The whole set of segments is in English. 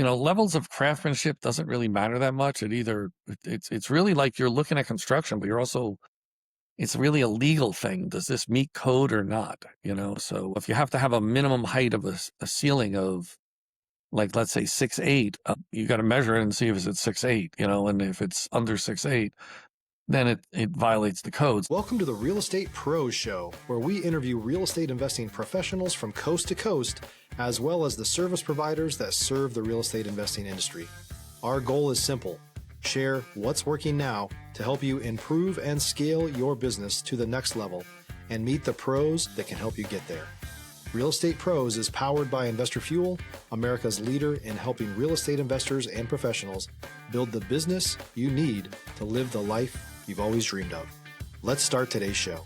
levels of craftsmanship doesn't really matter that much. It's really like you're looking at construction, but it's really a legal thing. Does this meet code or not? So if you have to have a minimum height of a ceiling of, like, let's say 6'8", you got to measure it and see if it's at 6'8", and if it's under 6'8", then it violates the codes. Welcome to the Real Estate Pros Show, where we interview real estate investing professionals from coast to coast, as well as the service providers that serve the real estate investing industry. Our goal is simple: share what's working now to help you improve and scale your business to the next level and meet the pros that can help you get there. Real Estate Pros is powered by Investor Fuel, America's leader in helping real estate investors and professionals build the business you need to live the life you've always dreamed of. Let's start today's show.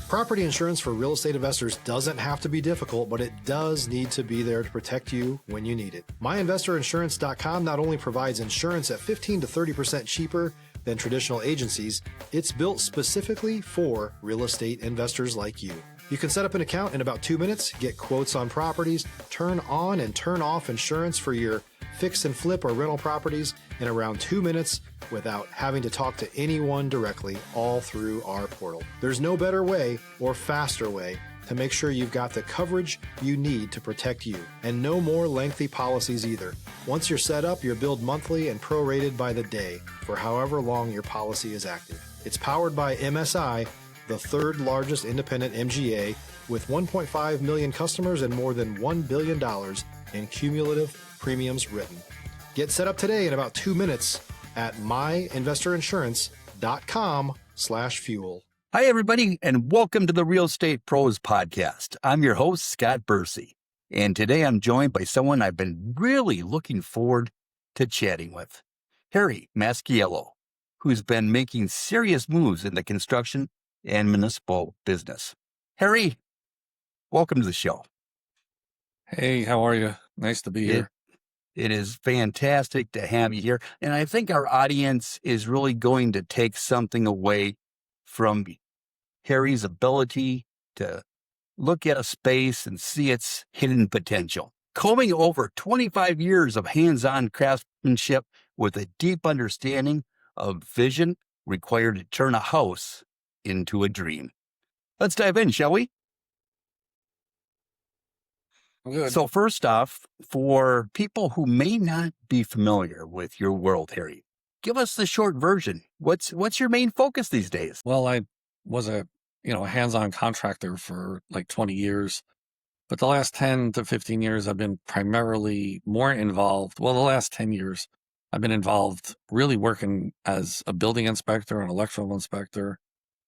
Property insurance for real estate investors doesn't have to be difficult, but it does need to be there to protect you when you need it. MyInvestorInsurance.com not only provides insurance at 15 to 30% cheaper than traditional agencies, it's built specifically for real estate investors like you. You can set up an account in about 2 minutes, get quotes on properties, turn on and turn off insurance for your fix and flip or rental properties in around 2 minutes without having to talk to anyone directly, all through our portal. There's no better way or faster way to make sure you've got the coverage you need to protect you, and no more lengthy policies either. Once you're set up, you're billed monthly and prorated by the day for however long your policy is active. It's powered by MSI, the third largest independent MGA, with 1.5 million customers and more than $1 billion in cumulative premiums written. Get set up today in about 2 minutes at myinvestorinsurance.com/fuel. Hi, everybody, and welcome to the Real Estate Pros Podcast. I'm your host, Scott Bursey, and today I'm joined by someone I've been really looking forward to chatting with, Harry Moscatiello, who's been making serious moves in the construction and municipal business. Harry, welcome to the show. Hey, how are you? Nice to be here. It is fantastic to have you here, and I think our audience is really going to take something away from Harry's ability to look at a space and see its hidden potential. Combing over 25 years of hands-on craftsmanship with a deep understanding of vision required to turn a house into a dream. Let's dive in, shall we? Good. So first off, for people who may not be familiar with your world, Harry, give us the short version. What's your main focus these days? Well, I was a hands-on contractor for like 20 years, but the last 10 to 15 years I've been primarily more involved. Well, the last 10 years I've been involved really working as a building inspector, an electrical inspector,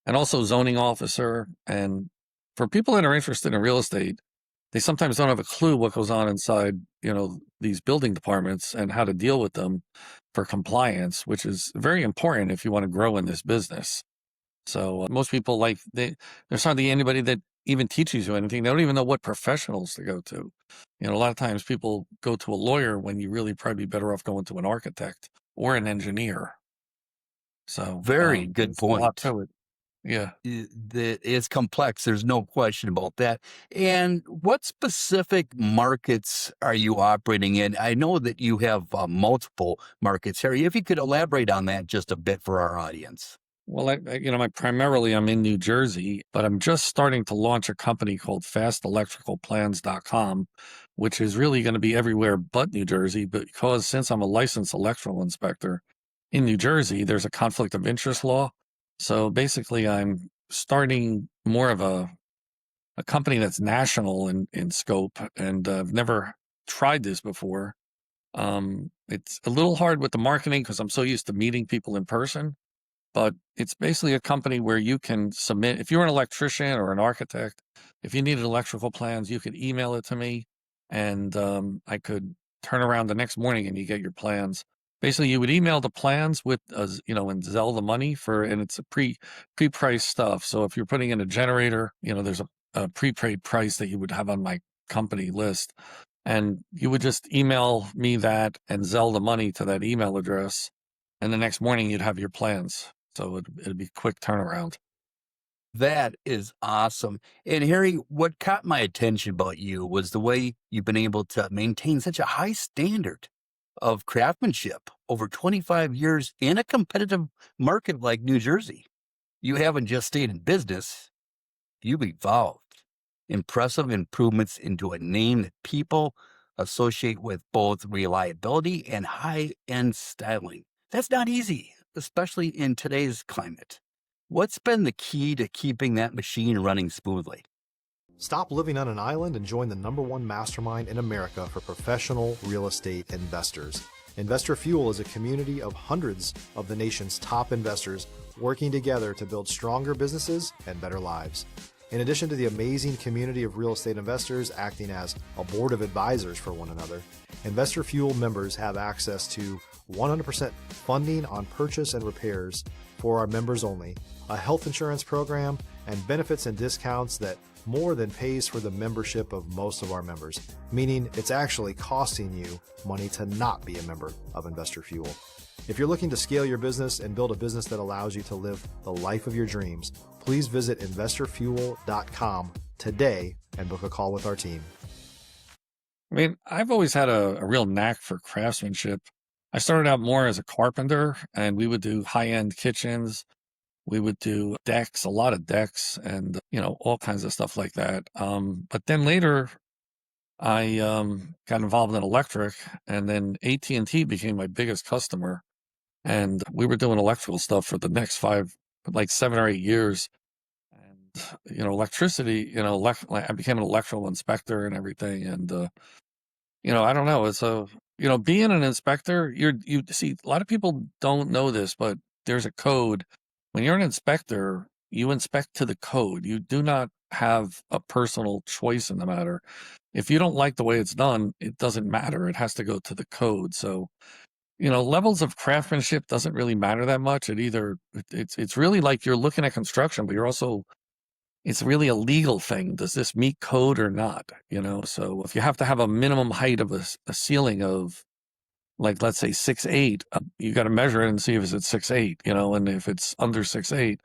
and also zoning officer. And for people that are interested in real estate, they sometimes don't have a clue what goes on inside, these building departments and how to deal with them for compliance, which is very important if you want to grow in this business. So most people, there's hardly anybody that even teaches you anything. They don't even know what professionals to go to. A lot of times people go to a lawyer when you really probably be better off going to an architect or an engineer. So very good point. A lot to it. Yeah. It's complex. There's no question about that. And what specific markets are you operating in? I know that you have multiple markets, Harry. If you could elaborate on that just a bit for our audience. Well, primarily I'm in New Jersey, but I'm just starting to launch a company called fastelectricalplans.com, which is really going to be everywhere but New Jersey, because since I'm a licensed electrical inspector in New Jersey, there's a conflict of interest law. So basically, I'm starting more of a company that's national in scope, and I've never tried this before. It's a little hard with the marketing because I'm so used to meeting people in person, but it's basically a company where you can submit, if you're an electrician or an architect, if you needed electrical plans, you could email it to me, and I could turn around the next morning and you get your plans. Basically, you would email the plans with, and Zelle the money and it's a pre-priced stuff. So if you're putting in a generator, there's a prepaid price that you would have on my company list, and you would just email me that and Zelle the money to that email address, and the next morning you'd have your plans. So it'd be a quick turnaround. That is awesome. And Harry, what caught my attention about you was the way you've been able to maintain such a high standard of craftsmanship over 25 years in a competitive market like New Jersey. You haven't just stayed in business, you've evolved. Impressive improvements into a name that people associate with both reliability and high end styling. That's not easy, especially in today's climate. What's been the key to keeping that machine running smoothly? Stop living on an island and join the #1 mastermind in America for professional real estate investors. Investor Fuel is a community of hundreds of the nation's top investors working together to build stronger businesses and better lives. In addition to the amazing community of real estate investors acting as a board of advisors for one another, Investor Fuel members have access to 100% funding on purchase and repairs for our members only, a health insurance program, and benefits and discounts that more than pays for the membership of most of our members, meaning it's actually costing you money to not be a member of Investor Fuel. If you're looking to scale your business and build a business that allows you to live the life of your dreams, please visit investorfuel.com today and book a call with our team. I mean, I've always had a real knack for craftsmanship. I started out more as a carpenter, and we would do high-end kitchens. We would do decks, a lot of decks, and all kinds of stuff like that. But then later, I got involved in electric, and then AT&T became my biggest customer, and we were doing electrical stuff for the next 7 or 8 years. And electricity. I became an electrical inspector and everything, and I don't know. It's being an inspector. You see, a lot of people don't know this, but there's a code. When you're an inspector, you inspect to the code. You do not have a personal choice in the matter. If you don't like the way it's done, it doesn't matter. It has to go to the code. So, levels of craftsmanship doesn't really matter that much. It's really like you're looking at construction, but it's really a legal thing. Does this meet code or not? So if you have to have a minimum height of a ceiling of, like, let's say 6'8", you got to measure it and see if it's at 6'8", and if it's under 6'8",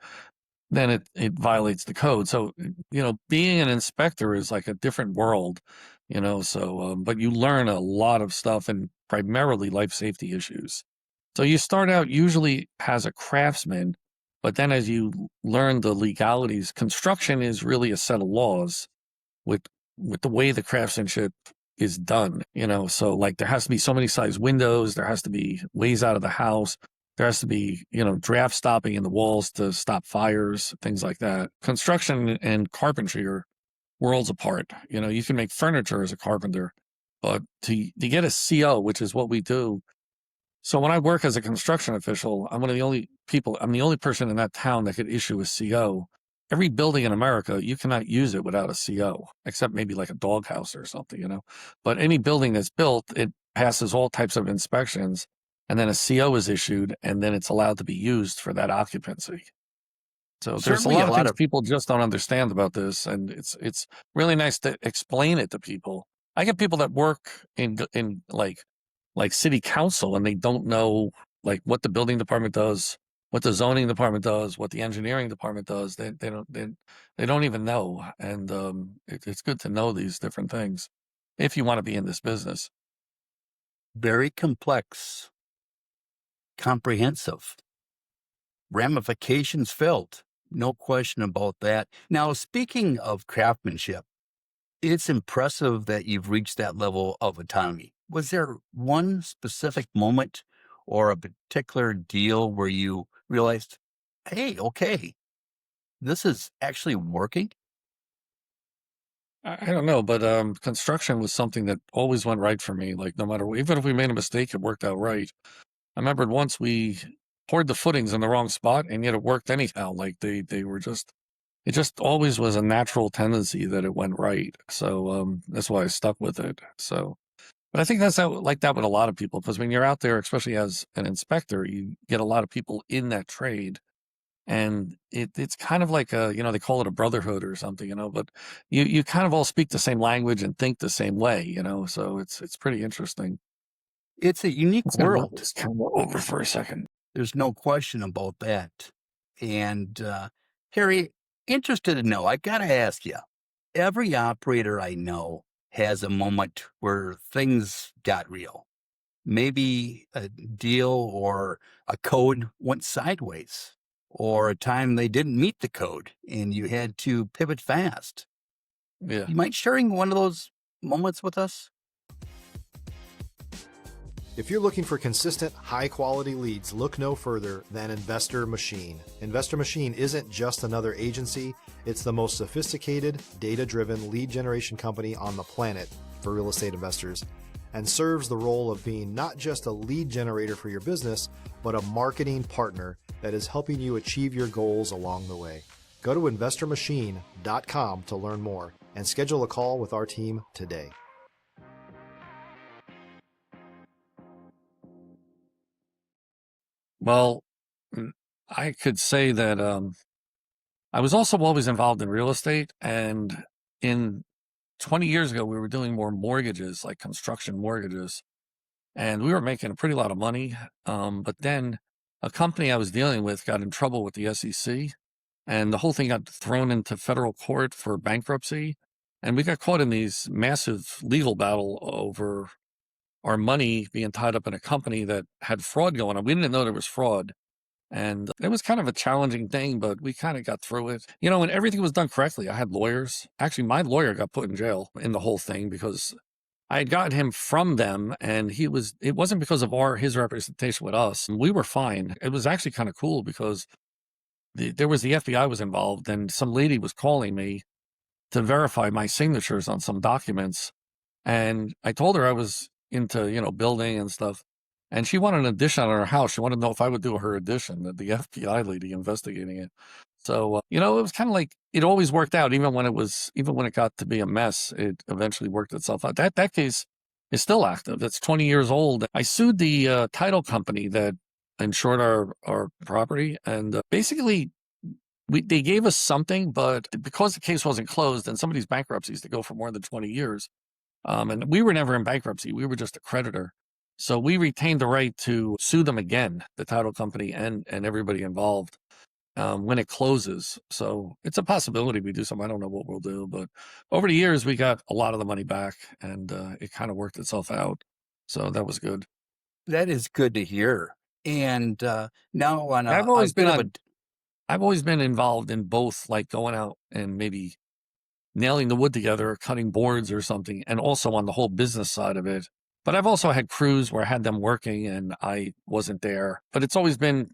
then it violates the code. So, being an inspector is like a different world, but you learn a lot of stuff, and primarily life safety issues. So you start out usually as a craftsman, but then as you learn the legalities, construction is really a set of laws with the way the craftsmanship is done, so like there has to be so many size windows, there has to be ways out of the house, there has to be, draft stopping in the walls to stop fires, things like that. Construction and carpentry are worlds apart. You can make furniture as a carpenter, but to get a CO, which is what we do. So when I work as a construction official, I'm the only person in that town that could issue a CO. Every building in America, you cannot use it without a CO, except maybe like a doghouse or something, But any building that's built, it passes all types of inspections, and then a CO is issued, and then it's allowed to be used for that occupancy. So there's Certainly a a lot of lot things of people just don't understand about this, and it's really nice to explain it to people. I get people that work in like city council, and they don't know like what the building department does, what the zoning department does, what the engineering department does. They don't even know, and it's good to know these different things if you want to be in this business. very complex, comprehensive, ramifications filled. No question about that. Now, speaking of craftsmanship, it's impressive that you've reached that level of autonomy. Was there one specific moment or a particular deal where you realized, hey, okay, this is actually working? I don't know, but construction was something that always went right for me. Like no matter what, even if we made a mistake, it worked out right. I remembered once we poured the footings in the wrong spot, and yet it worked anyhow. Like they were it just always was a natural tendency that it went right. So that's why I stuck with it. So, but I think that's like that with a lot of people, because when you're out there, especially as an inspector, you get a lot of people in that trade, and it's kind of like they call it a brotherhood or something, but you kind of all speak the same language and think the same way, so it's pretty interesting. It's a unique Let's gonna move world. this camera over for a second. There's no question about that. And Harry, Interested to know, I got to ask you, every operator I know has a moment where things got real. Maybe a deal or a code went sideways, or a time they didn't meet the code and you had to pivot fast. Yeah. You mind sharing one of those moments with us? If you're looking for consistent, high-quality leads, look no further than Investor Machine. Investor Machine isn't just another agency, it's the most sophisticated, data-driven lead generation company on the planet for real estate investors, and serves the role of being not just a lead generator for your business, but a marketing partner that is helping you achieve your goals along the way. Go to investormachine.com to learn more and schedule a call with our team today. Well, I could say that I was also always involved in real estate, and in 20 years ago, we were doing more mortgages, like construction mortgages, and we were making a pretty lot of money. But then a company I was dealing with got in trouble with the SEC, and the whole thing got thrown into federal court for bankruptcy. And we got caught in these massive legal battle over our money being tied up in a company that had fraud going on. We didn't know there was fraud. And it was kind of a challenging thing, but we kind of got through it. You know, when everything was done correctly, I had lawyers. Actually, my lawyer got put in jail in the whole thing because I had gotten him from them, and it wasn't because of his representation with us. We were fine. It was actually kind of cool because the FBI was involved, and some lady was calling me to verify my signatures on some documents. And I told her I was into, building and stuff. And she wanted an addition on her house. She wanted to know if I would do her addition, the FBI lady investigating it. So, it was kind of like, it always worked out. Even when it got to be a mess, it eventually worked itself out. That case is still active. It's 20 years old. I sued the title company that insured our property. And basically, they gave us something, but because the case wasn't closed, and some of these bankruptcies, they go for more than 20 years. And we were never in bankruptcy. We were just a creditor. So we retained the right to sue them again, the title company and everybody involved, when it closes. So it's a possibility we do something. I don't know what we'll do, but over the years, we got a lot of the money back, and it kind of worked itself out. So that was good. That is good to hear. And now on I've always been involved in both, like going out and maybe nailing the wood together, cutting boards or something, and also on the whole business side of it. But I've also had crews where I had them working and I wasn't there. But it's always been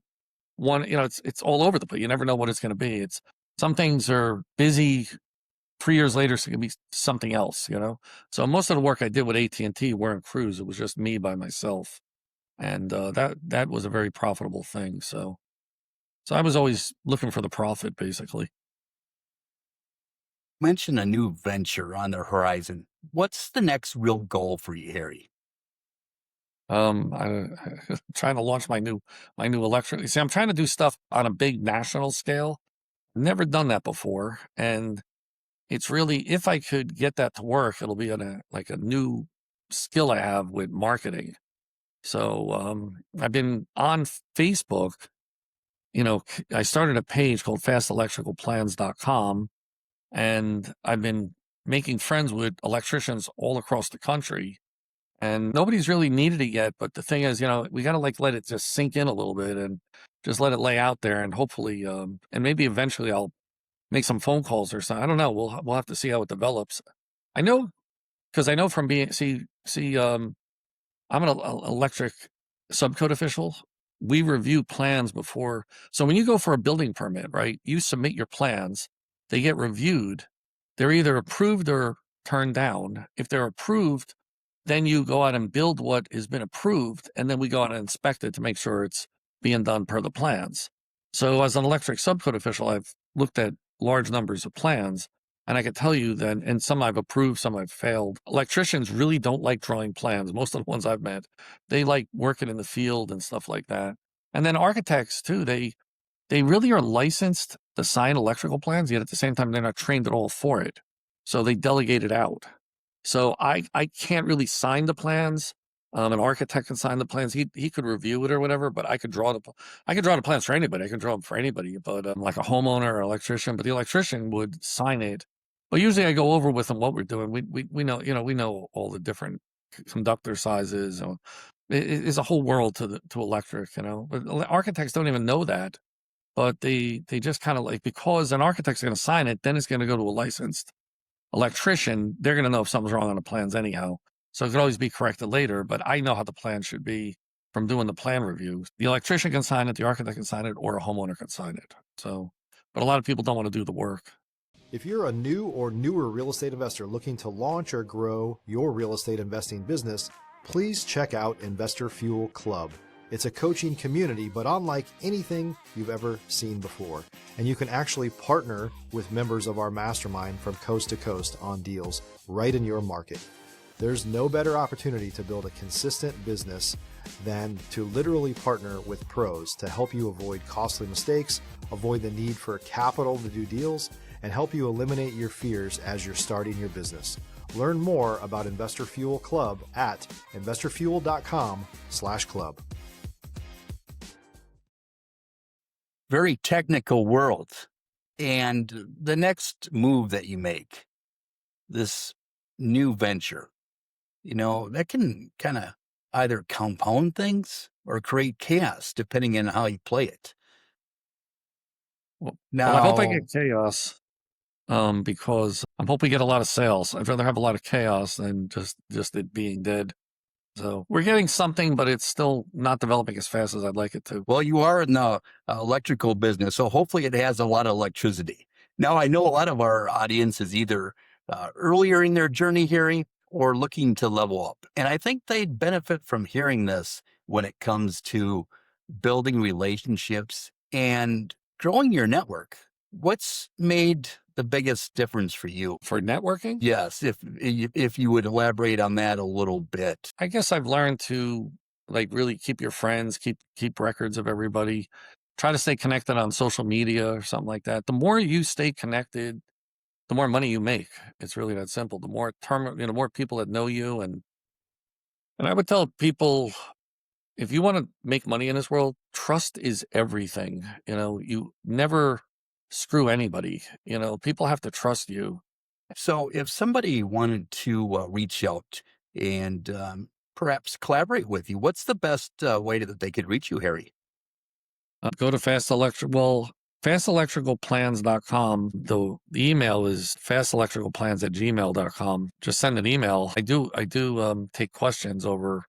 one, it's all over the place. You never know what it's going to be. Some things are busy. 3 years later, it's going to be something else, So most of the work I did with AT&T weren't crews. It was just me by myself. And that was a very profitable thing. So I was always looking for the profit, basically. Mention a new venture on the horizon. What's the next real goal for you, Harry? I'm trying to launch my new electric. See, I'm trying to do stuff on a big national scale. Never done that before, and it's really, if I could get that to work, it'll be a new skill I have with marketing. So I've been on Facebook. I started a page called fastelectricalplans.com, and I've been making friends with electricians all across the country. And nobody's really needed it yet. But the thing is, we got to let it just sink in a little bit and just let it lay out there. And hopefully, and maybe eventually I'll make some phone calls or something. I don't know. We'll have to see how it develops. I know, because I know from being, I'm an electric subcode official. We review plans before. So when you go for a building permit, right, you submit your plans, they get reviewed. They're either approved or turned down. If they're approved, then you go out and build what has been approved, and then we go out and inspect it to make sure it's being done per the plans. So as an electric subcode official, I've looked at large numbers of plans, and I can tell you that, and some I've approved, some I've failed. Electricians really don't like drawing plans. Most of the ones I've met, they like working in the field and stuff like that. And then architects too, they really are licensed to sign electrical plans, yet at the same time, they're not trained at all for it. So they delegate it out. So I can't really sign the plans, An architect can sign the plans. He could review it or whatever, but I could draw the plans for anybody. I can draw them for anybody, but like a homeowner or electrician. But the electrician would sign it. But usually I go over with them what we're doing. We know, we know all the different conductor sizes. It's a whole world to electric, But architects don't even know that. But they just kind of like, because an architect's going to sign it, then it's going to go to a licensed electrician. They're going to know if something's wrong on the plans anyhow. So it could always be corrected later, but I know how the plan should be from doing the plan review. The electrician can sign it, the architect can sign it, or a homeowner can sign it. So, but a lot of people don't want to do the work. If you're a new or newer real estate investor looking to launch or grow your real estate investing business, please check out Investor Fuel Club. It's a coaching community, but unlike anything you've ever seen before. And you can actually partner with members of our mastermind from coast to coast on deals right in your market. There's no better opportunity to build a consistent business than to literally partner with pros to help you avoid costly mistakes, avoid the need for capital to do deals, and help you eliminate your fears as you're starting your business. Learn more about Investor Fuel Club at investorfuel.com/club. Very technical world. And the next move that you make, this new venture, that can kind of either compound things or create chaos depending on how you play it. Well, I hope I get chaos because I hope we get a lot of sales. I'd rather have a lot of chaos than just it being dead. So we're getting something, but it's still not developing as fast as I'd like it to. Well, you are in the electrical business, so hopefully it has a lot of electricity. Now, I know a lot of our audience is either earlier in their journey hearing or looking to level up. And I think they'd benefit from hearing this when it comes to building relationships and growing your network. What's made the biggest difference for you? For networking? Yes, if you would elaborate on that a little bit. I guess I've learned to really keep your friends, keep records of everybody. Try to stay connected on social media or something like that. The more you stay connected, the more money you make. It's really that simple. The more more people that know you, and I would tell people, if you want to make money in this world, trust is everything. You never screw anybody. People have to trust you. So if somebody wanted to reach out and perhaps collaborate with you, what's the best way that they could reach you, Harry? Go to fastelectricalplans.com. The email is fastelectricalplans@gmail.com. Just send an email. I do take questions over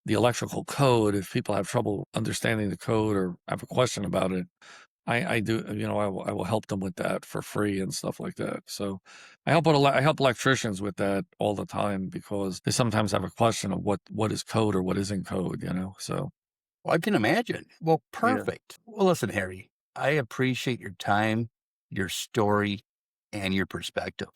the electrical code. If people have trouble understanding the code or have a question about it, I do, I will help them with that for free and stuff like that. So I help electricians with that all the time because they sometimes have a question of what is code or what isn't code, so. Well, I can imagine. Well, perfect. Yeah. Well, listen, Harry, I appreciate your time, your story, and your perspective.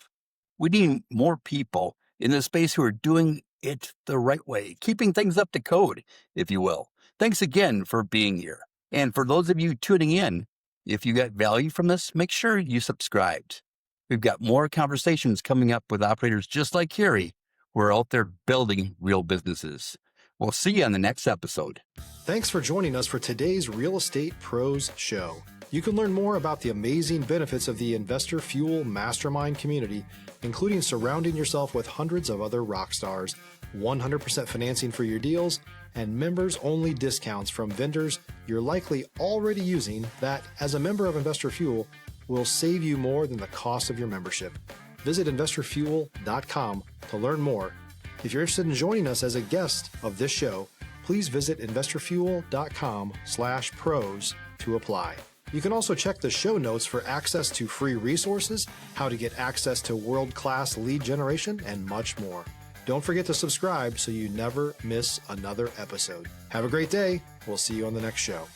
We need more people in this space who are doing it the right way, keeping things up to code, if you will. Thanks again for being here. And for those of you tuning in, if you got value from this, make sure you subscribed. We've got more conversations coming up with operators just like Harry who are out there building real businesses. We'll see you on the next episode. Thanks for joining us for today's Real Estate Pros Show. You can learn more about the amazing benefits of the Investor Fuel Mastermind community, including surrounding yourself with hundreds of other rock stars, 100% financing for your deals, and members-only discounts from vendors you're likely already using that, as a member of Investor Fuel, will save you more than the cost of your membership. Visit investorfuel.com to learn more. If you're interested in joining us as a guest of this show, please visit investorfuel.com/pros to apply. You can also check the show notes for access to free resources, how to get access to world-class lead generation, and much more. Don't forget to subscribe so you never miss another episode. Have a great day. We'll see you on the next show.